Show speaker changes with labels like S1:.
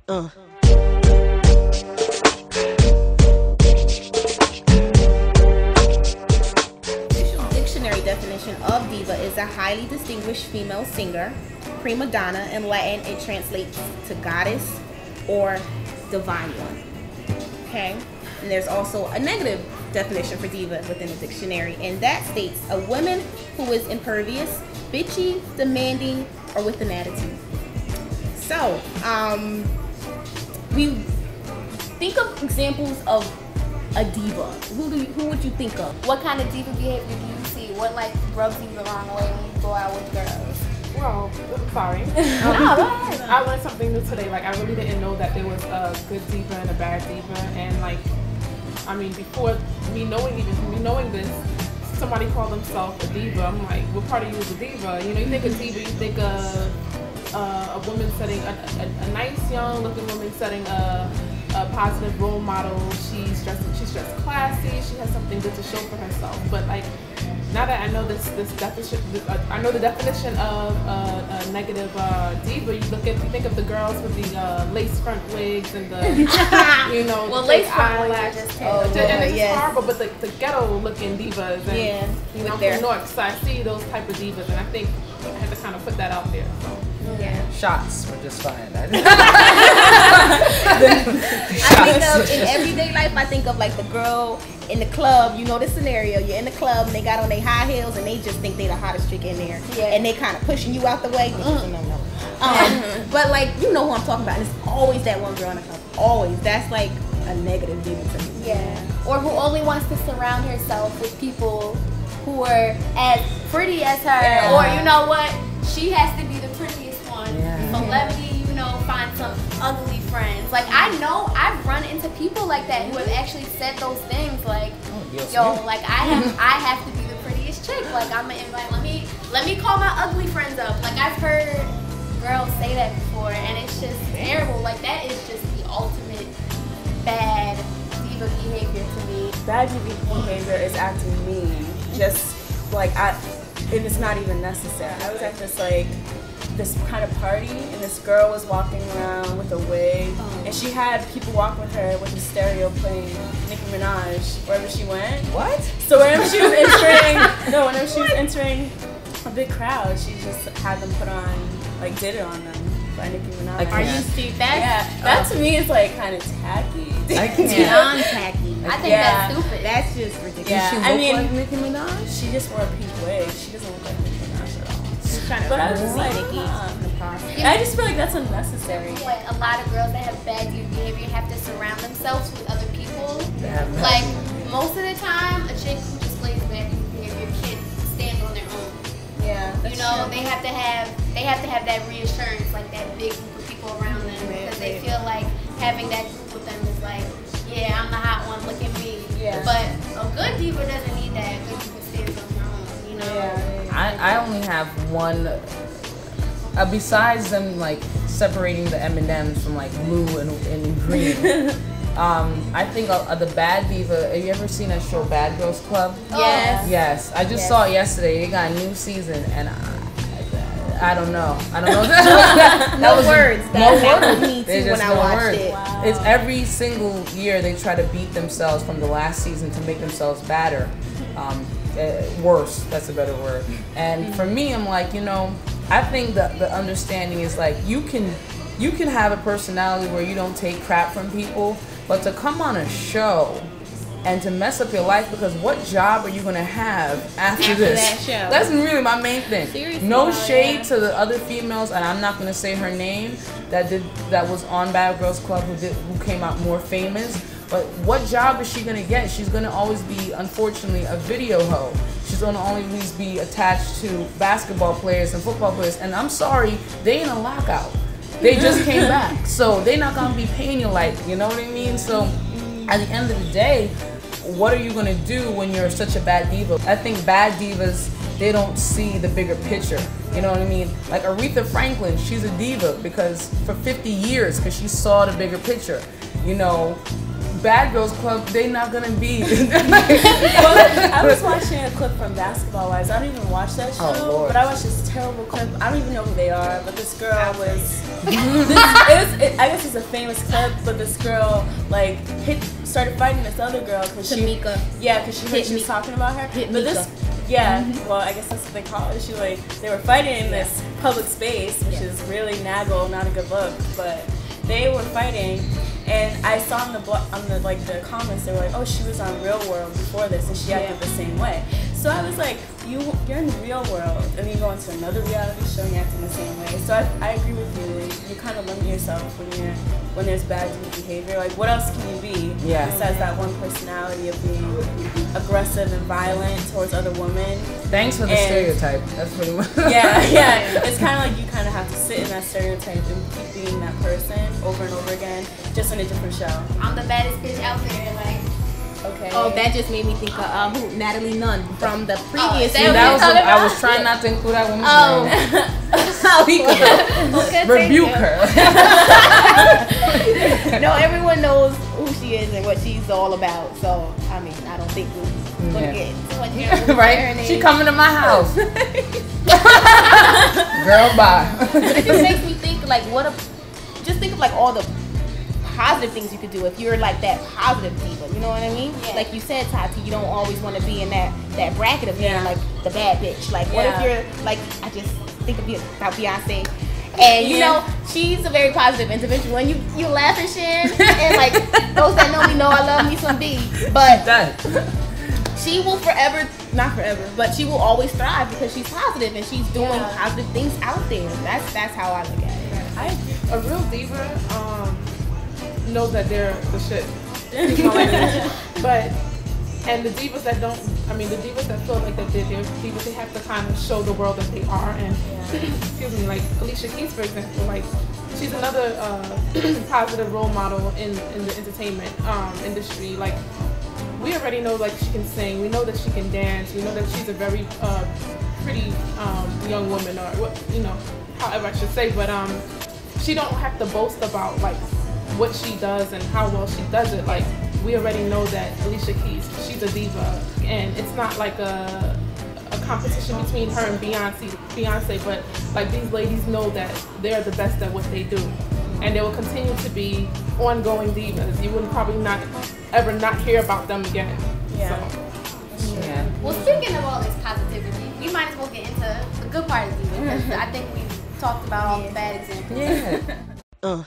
S1: Uh. Dictionary definition of diva is a highly distinguished female singer, prima donna. In Latin, it translates to goddess or divine one. Okay? And there's also a negative definition for diva within the dictionary, and that states a woman who is impervious, bitchy, demanding, or with an attitude. So, we think of examples of a diva. Who would you think of?
S2: What kind of diva behavior do you see? What like rubs you the wrong way when you go out with girls?
S3: Well, sorry.
S2: No, go ahead.
S3: I learned something new today. Like, I really didn't know that there was a good diva and a bad diva. And like, I mean, before me knowing this, somebody called themselves a diva. I'm like, what part of you is a diva? You know, you think of diva, you think of a woman setting a nice young looking woman setting a positive role model. She's dressed classy. She has something good to show for herself. But like, now that I know this definition, I know the definition of a negative diva. You think of the girls with the lace front wigs and the
S2: well, lace front wigs are just terrible.
S3: And it's horrible. But the ghetto looking divas. And, I'm
S1: their
S3: from North, so I see those type of divas, and I think I had to kind of put that out there. So.
S1: Yeah.
S4: Shots were just fine.
S1: I think of in everyday life. I think of like the girl in the club. You know the scenario. You're in the club and they got on their high heels and they just think they the hottest chick in there. Yeah. And they kind of pushing you out the way. No. But like you know who I'm talking about. And it's always that one girl in the club. Always. That's like a negative diva to me.
S2: Yeah. Or who only wants to surround herself with people who are as pretty as her. Yeah. Or you know what? She has to be the prettiest one. Yeah. So let me, find some ugly friends. Like I know I've run into people like that who have actually said those things. Like, like I have to be the prettiest chick. Like I'm gonna invite. Let me call my ugly friends up. Like I've heard girls say that before, and it's just terrible. Like that is just the ultimate bad diva behavior to me.
S5: Bad diva behavior is acting mean. Just like and it's not even necessary. I was at this kind of party, and this girl was walking around with a wig, and she had people walk with her with a stereo playing Nicki Minaj wherever she went.
S4: What?
S5: So whenever she was entering a big crowd, she just had them put on, like, did it on them by Nicki Minaj.
S1: Are you serious?
S5: That to me is like kind of tacky.
S4: I can't.
S1: Beyond tacky.
S2: I think that's stupid.
S1: That's just ridiculous.
S5: Yeah.
S4: She look like Nicki Minaj?
S5: She just wore a pink wig. She doesn't look like Nicki Minaj at all.
S1: But
S5: I was just like, I just feel like that's unnecessary.
S2: Like a lot of girls that have bad diva behavior have to surround themselves with other people.
S4: Yeah,
S2: like most of the time, a chick who displays bad diva behavior can stand on their own.
S5: Yeah,
S2: they have to have that reassurance, like that big group of people around them, because they feel like having that group with them is like, yeah, I'm the hot one, look at me. Yeah. But a good diva doesn't need that. A good diva stands on her own,
S5: Yeah.
S4: I only have one. Besides them like separating the M&Ms from like blue and green. I think the bad diva. Have you ever seen that show Bad Girls Club?
S1: Yes.
S4: Yes. I just saw it yesterday. They got a new season, and I don't know. No
S1: words. That was me
S4: There's
S1: too when
S4: just
S1: I
S4: no
S1: watched
S4: words.
S1: it.
S5: Wow.
S4: It's every single year they try to beat themselves from the last season to make themselves badder. Worse, that's a better word. And for me, I'm like, I think that the understanding is like you can have a personality where you don't take crap from people, but to come on a show and to mess up your life, because what job are you gonna have after this?
S1: That show.
S4: That's really my main thing.
S1: Seriously?
S4: No shade to the other females, and I'm not gonna say her name that was on Bad Girls Club who came out more famous. But what job is she gonna get? She's gonna always be, unfortunately, a video hoe. She's gonna always be attached to basketball players and football players. And I'm sorry, they in a lockout. They just came back, so they're not gonna be paying you like, you know what I mean? So at the end of the day, what are you gonna do when you're such a bad diva? I think bad divas, they don't see the bigger picture. You know what I mean? Like Aretha Franklin, she's a diva because for 50 years, because she saw the bigger picture. Bad Girls Club, they not gonna be.
S5: Well, I was watching a clip from Basketball Wives. I don't even watch that show, but I watched this terrible clip. I don't even know who they are, but this girl was. I guess it's a famous clip, but this girl like started fighting this other girl because she heard she was talking about her. Well, I guess that's what they call it. They were fighting in this public space, which is really not a good look, but they were fighting. And I saw on the comments, they were like, oh, she was on Real World before this, and she acted the same way. So I was like, you're in the real world, and then you go into another reality show and you're acting the same way. So I agree with you. You kind of limit yourself when there's bad behavior. Like, what else can you be besides that one personality of being aggressive and violent towards other women?
S4: Thanks for the stereotype. That's pretty much.
S5: Yeah. It's kind of like you kind of have to sit in that stereotype and keep being that person over and over again, just in a different show.
S2: I'm the baddest bitch out there, like.
S5: Okay.
S1: Oh, that just made me think of Natalie Nunn from the previous.
S4: I was trying not to include that woman's name. Speak of her. Rebuke her.
S1: No, everyone knows who she is and what she's all about. So, I mean, I don't think we're going to get too much
S4: right? She coming to my house. Girl, bye.
S1: It just makes me think, like, just think of, like, all the positive things you could do if you're like that positive diva, you know what I mean? Yeah. Like you said, Tati, you don't always want to be in that bracket of being like the bad bitch. Like what if you're like, I just think about Beyonce, and you know she's a very positive individual, and you laugh and share, and like those that know me know I love me some B, but she will not forever, but she will always thrive because she's positive and she's doing positive things out there. That's how I look at it.
S3: A real diva knows that they're the shit. And the divas that don't, the divas that feel like that they're divas, they have to kind of show the world that they are. And excuse me, like Alicia Keys, for example, like she's another positive role model in the entertainment industry. Like we already know, like she can sing, we know that she can dance, we know that she's a very pretty young woman, or however I should say, but she don't have to boast about like what she does and how well she does it. Like we already know that Alicia Keys, she's a diva, and it's not like a competition between her and Beyonce, but like these ladies know that they're the best at what they do, and they will continue to be ongoing divas. You wouldn't probably ever not hear about them again.
S2: Well, speaking of all this positivity, we might as well get into the good part of diva, because I think we talked about all the bad examples.